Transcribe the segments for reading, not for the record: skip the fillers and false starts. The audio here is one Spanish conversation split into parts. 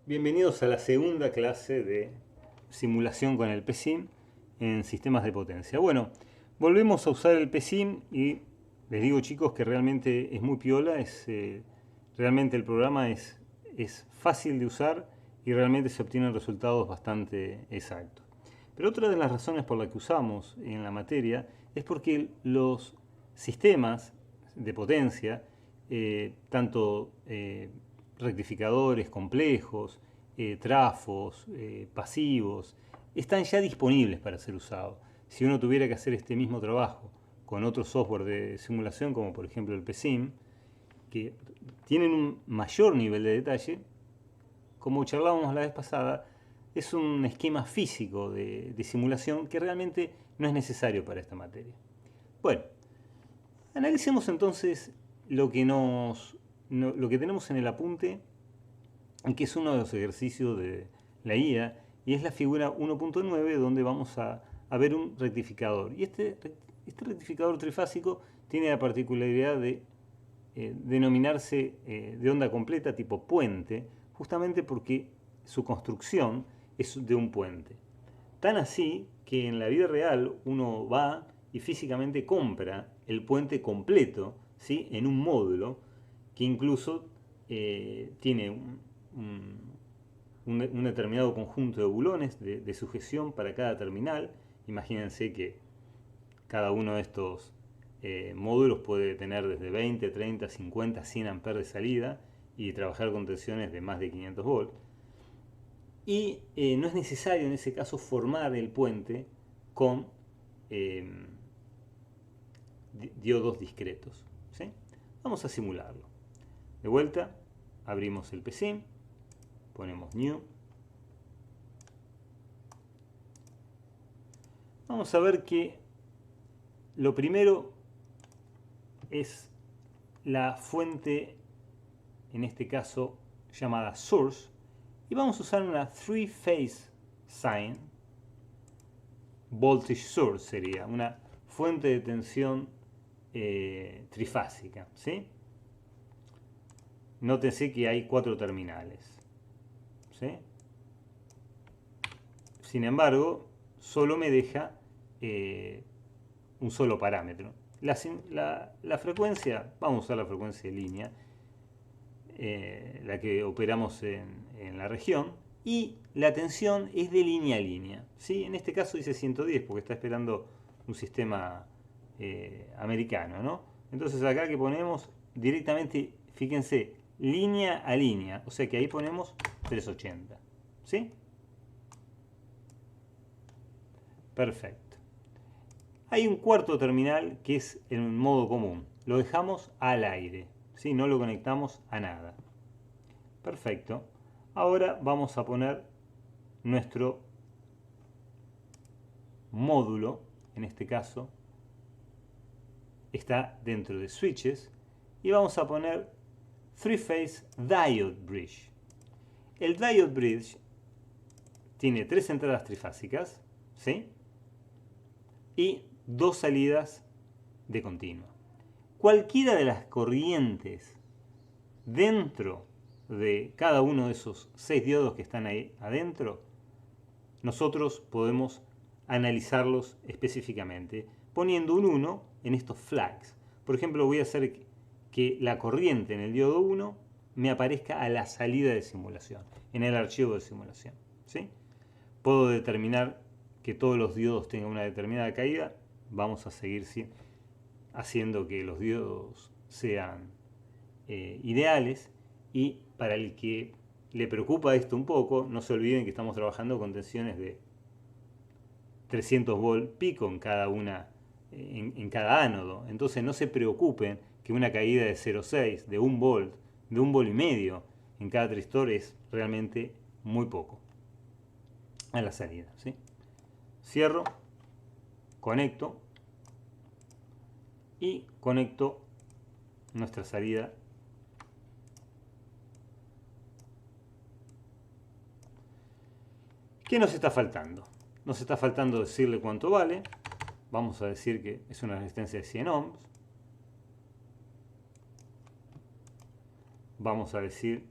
Bienvenidos a la segunda clase de simulación con el PSIM en sistemas de potencia. Bueno, volvemos a usar el PSIM y les digo, chicos, que realmente es muy piola, realmente el programa es fácil de usar y realmente se obtienen resultados bastante exactos. Pero otra de las razones por las que usamos en la materia es porque los sistemas de potencia, tanto rectificadores complejos, trafos, pasivos, están ya disponibles para ser usados. Si uno tuviera que hacer este mismo trabajo con otro software de simulación, como por ejemplo el PSIM, que tienen un mayor nivel de detalle, como charlábamos la vez pasada, es un esquema físico de simulación que realmente no es necesario para esta materia. Bueno, analicemos entonces lo que tenemos en el apunte, que es uno de los ejercicios de la IA, y es la figura 1.9 donde vamos a ver un rectificador. Y este rectificador trifásico tiene la particularidad de denominarse de onda completa tipo puente, justamente porque su construcción es de un puente. Tan así que en la vida real uno va y físicamente compra el puente completo, ¿sí? En un módulo que incluso tiene un determinado conjunto de bulones de sujeción para cada terminal. Imagínense que cada uno de estos módulos puede tener desde 20, 30, 50, 100 amperes de salida y trabajar con tensiones de más de 500 volts. Y no es necesario en ese caso formar el puente con eh, diodos discretos, ¿sí? Vamos a simularlo. De vuelta, abrimos el PSIM, ponemos New. Vamos a ver que lo primero es la fuente, en este caso llamada Source, y vamos a usar una three-phase sine. Voltage source sería una fuente de tensión trifásica, ¿sí? Nótense que hay 4 terminales, ¿sí? Sin embargo, solo me deja un solo parámetro. La frecuencia, vamos a usar la frecuencia de línea, la que operamos en la región, y la tensión es de línea a línea, ¿sí? En este caso dice 110 porque está esperando un sistema americano, ¿no? Entonces acá que ponemos directamente, fíjense, línea a línea, o sea que ahí ponemos 380, ¿sí? Perfecto. Hay un cuarto terminal que es en modo común, lo dejamos al aire, ¿sí? No lo conectamos a nada. Perfecto. Ahora vamos a poner nuestro módulo, en este caso, está dentro de switches, y vamos a poner three-phase diode bridge. El diode bridge tiene 3 entradas trifásicas, ¿sí? Y 2 salidas de continuo. Cualquiera de las corrientes dentro de cada uno de esos 6 diodos que están ahí adentro, nosotros podemos analizarlos específicamente poniendo un 1 en estos flags. Por ejemplo, voy a hacer que la corriente en el diodo 1 me aparezca a la salida de simulación, en el archivo de simulación, ¿sí? Puedo determinar que todos los diodos tengan una determinada caída. Vamos a seguir haciendo que los diodos sean ideales, y para el que le preocupa esto un poco, no se olviden que estamos trabajando con tensiones de 300 volt pico en cada en cada ánodo. Entonces no se preocupen que una caída de 0,6, de 1 volt, de 1 volt y medio en cada tristor es realmente muy poco a la salida, ¿sí? Cierro, conecto y conecto nuestra salida. ¿Qué nos está faltando? Nos está faltando decirle cuánto vale. Vamos a decir que es una resistencia de 100 ohms. Vamos a decir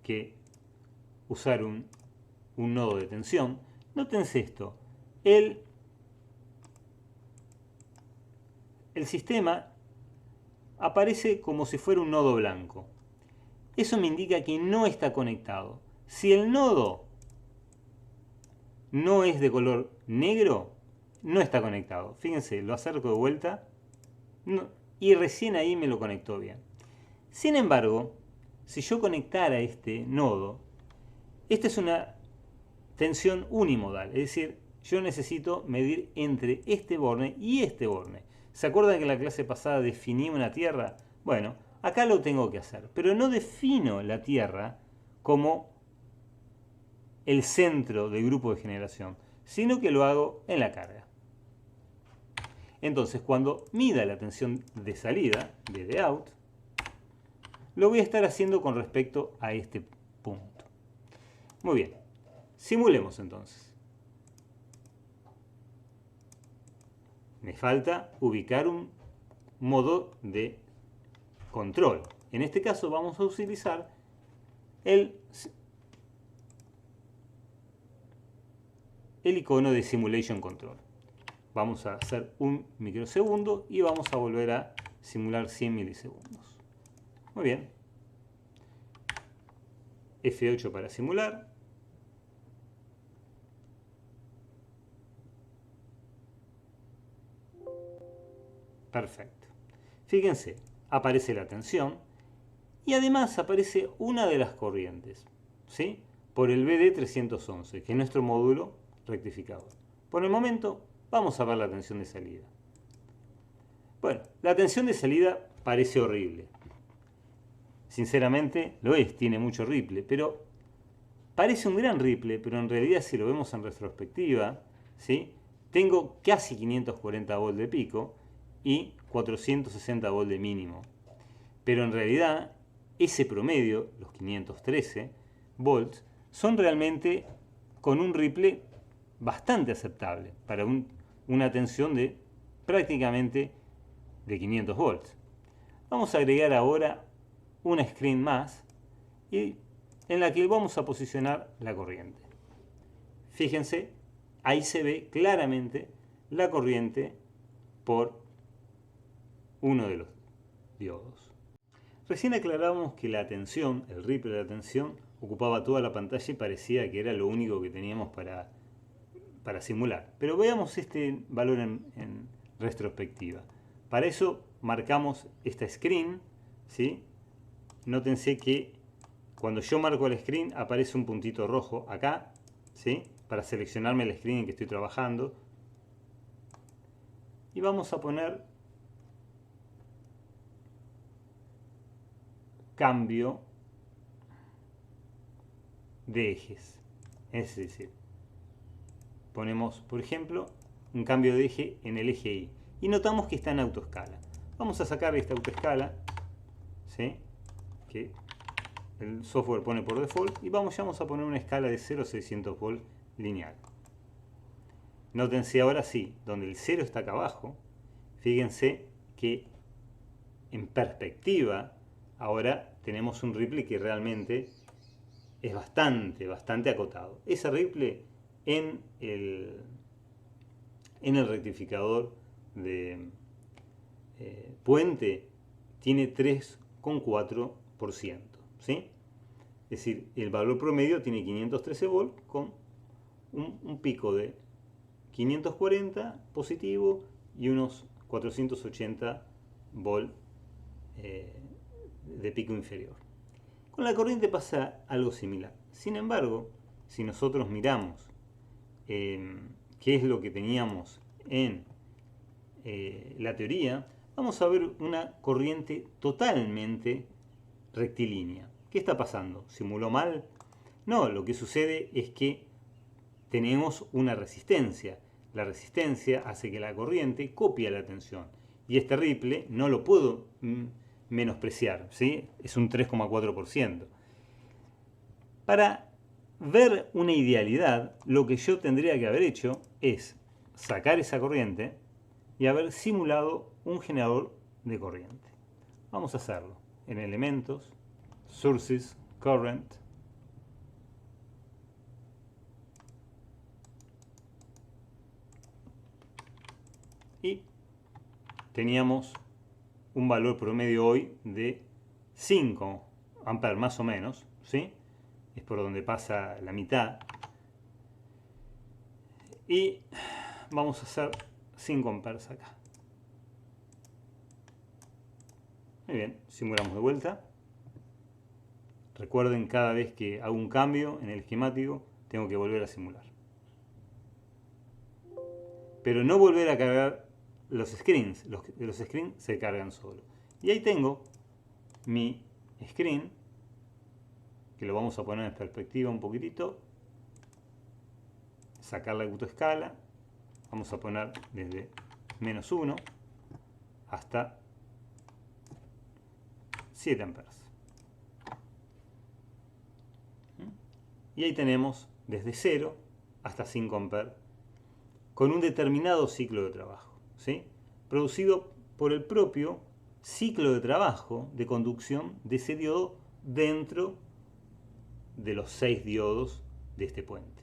que usar un nodo de tensión, nótense esto. El sistema aparece como si fuera un nodo blanco. Eso me indica que no está conectado. Si el nodo no es de color negro, no está conectado. Fíjense, lo acerco de vuelta y recién ahí me lo conectó bien. Sin embargo, si yo conectara este nodo, esta es una tensión unimodal, es decir, yo necesito medir entre este borne y este borne. ¿Se acuerdan que en la clase pasada definí una tierra? Bueno, acá lo tengo que hacer, pero no defino la tierra como el centro del grupo de generación, sino que lo hago en la carga. Entonces, cuando mida la tensión de salida, de out, lo voy a estar haciendo con respecto a este punto. Muy bien, simulemos entonces. Me falta ubicar un modo de control. En este caso vamos a utilizar el icono de Simulation Control. Vamos a hacer un microsegundo y vamos a volver a simular 100 milisegundos. Muy bien. F8 para simular. Perfecto. Fíjense, aparece la tensión y además aparece una de las corrientes, ¿sí? Por el BD311, que es nuestro módulo rectificador. Por el momento, vamos a ver la tensión de salida. Bueno, la tensión de salida parece horrible. Sinceramente, lo es, tiene mucho ripple, pero parece un gran ripple, pero en realidad si lo vemos en retrospectiva, ¿sí? Tengo casi 540 volts de pico y 460 volts de mínimo. Pero en realidad, ese promedio, los 513 volts, son realmente con un ripple bastante aceptable para una tensión de prácticamente de 500 volts. Vamos a agregar ahora una screen más y en la que vamos a posicionar la corriente. Fíjense, ahí se ve claramente la corriente por uno de los diodos. Recién aclaramos que la tensión, el ripple de la tensión, ocupaba toda la pantalla y parecía que era lo único que teníamos para simular. Pero veamos este valor en retrospectiva. Para eso marcamos esta screen, ¿sí? Nótense que cuando yo marco el screen aparece un puntito rojo acá, ¿sí? Para seleccionarme el screen en que estoy trabajando. Y vamos a poner cambio de ejes. Es decir, ponemos, por ejemplo, un cambio de eje en el eje Y. Y notamos que está en autoescala. Vamos a sacar esta autoescala, ¿sí? Que el software pone por default. Y vamos a poner una escala de 0 a 600 volts lineal. Nótense ahora sí, donde el 0 está acá abajo. Fíjense que en perspectiva ahora tenemos un ripple que realmente es bastante acotado. Ese ripple en el rectificador de puente tiene 3,4%, ¿sí? Es decir, el valor promedio tiene 513 volts con un pico de 540 positivo y unos 480 volts de pico inferior. Con la corriente pasa algo similar. Sin embargo, si nosotros miramos qué es lo que teníamos en la teoría, vamos a ver una corriente totalmente rectilínea. ¿Qué está pasando? ¿Simuló mal? No, lo que sucede es que tenemos una resistencia. La resistencia hace que la corriente copie la tensión. Y este ripple no lo puedo menospreciar, ¿sí? Es un 3,4%. Para ver una idealidad, lo que yo tendría que haber hecho es sacar esa corriente y haber simulado un generador de corriente. Vamos a hacerlo en elementos, sources, current, Y teníamos un valor promedio hoy de 5 amperes más o menos, ¿sí? Es por donde pasa la mitad. Y vamos a hacer 5 amperes acá. Muy bien, simulamos de vuelta. Recuerden, cada vez que hago un cambio en el esquemático, tengo que volver a simular. Pero no volver a cargar los screens. Los screens se cargan solo. Y ahí tengo mi screen, que lo vamos a poner en perspectiva un poquitito. Sacar la autoescala. Vamos a poner desde -1 hasta 7 amperes. Y ahí tenemos desde 0 hasta 5 amperes con un determinado ciclo de trabajo, ¿sí? Producido por el propio ciclo de trabajo de conducción de ese diodo dentro de los 6 diodos de este puente.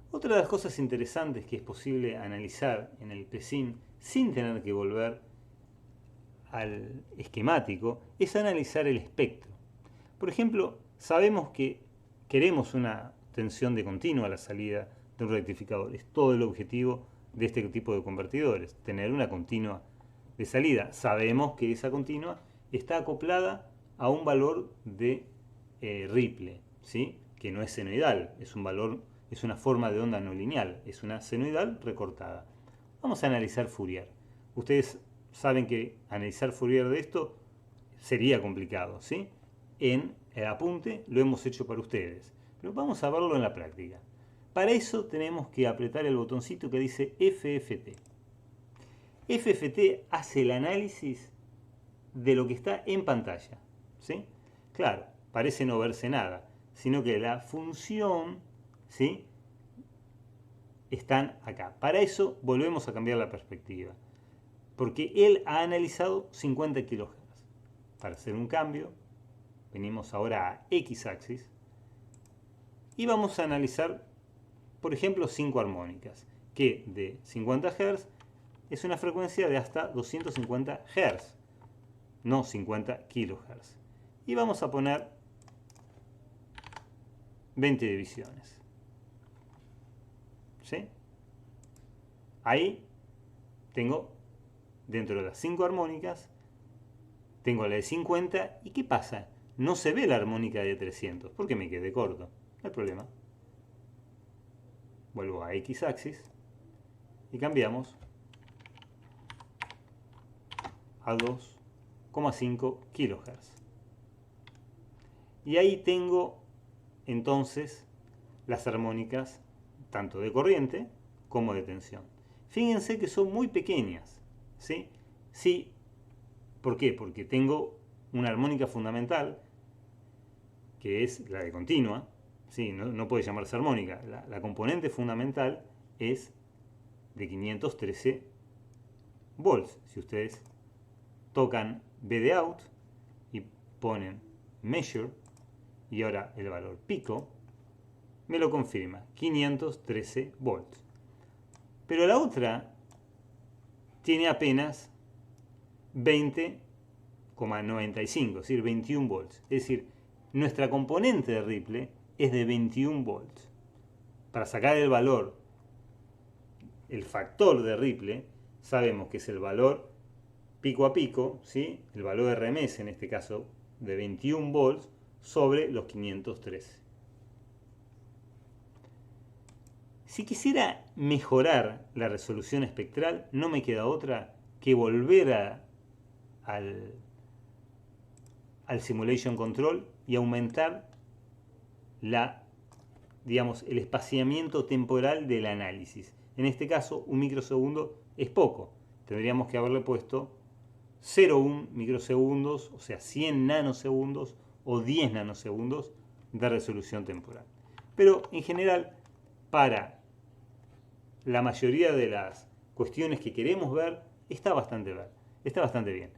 Otra de las cosas interesantes que es posible analizar en el PSIN sin tener que volver al esquemático es analizar el espectro. Por ejemplo, sabemos que queremos una tensión de continua a la salida de un rectificador. Es todo el objetivo de este tipo de convertidores, tener una continua de salida. Sabemos que esa continua está acoplada a un valor de Ripple, ¿sí? Que no es senoidal, es un valor, es una forma de onda no lineal, es una senoidal recortada. Vamos a analizar Fourier. Ustedes saben que analizar Fourier de esto sería complicado, ¿sí? En el apunte lo hemos hecho para ustedes, pero vamos a verlo en la práctica. Para eso tenemos que apretar el botoncito que dice FFT. FFT hace el análisis de lo que está en pantalla, ¿sí? Claro, parece no verse nada, sino que la función, ¿sí?, están acá. Para eso volvemos a cambiar la perspectiva, porque él ha analizado 50 kHz. Para hacer un cambio, venimos ahora a X-axis y vamos a analizar, por ejemplo, 5 armónicas, que de 50 Hz es una frecuencia de hasta 250 Hz, no 50 kHz. Y vamos a poner 20 divisiones. ¿Sí? Ahí tengo, dentro de las 5 armónicas, tengo la de 50. ¿Y qué pasa? No se ve la armónica de 300, porque me quedé corto. No hay problema. Vuelvo a X-axis y cambiamos a 2,5 kHz. Y ahí tengo entonces las armónicas tanto de corriente como de tensión. Fíjense que son muy pequeñas, ¿sí? Sí. ¿Por qué? Porque tengo una armónica fundamental, que es la de continua, ¿sí? No puede llamarse armónica. La componente fundamental es de 513 volts. Si ustedes tocan BD out y ponen measure y ahora el valor pico, me lo confirma, 513 volts. Pero la otra tiene apenas 20,95, es decir, 21 volts. Es decir, nuestra componente de Ripple es de 21 volts. Para sacar el valor, el factor de Ripple, sabemos que es el valor pico a pico, ¿sí? El valor RMS en este caso de 21 volts sobre los 513. Si quisiera mejorar la resolución espectral, no me queda otra que volver al Simulation Control y aumentar el espaciamiento temporal del análisis. En este caso, 1 microsegundo es poco. Tendríamos que haberle puesto 0,1 microsegundos, o sea, 100 nanosegundos o 10 nanosegundos de resolución temporal. Pero en general, para la mayoría de las cuestiones que queremos ver, está bastante bien.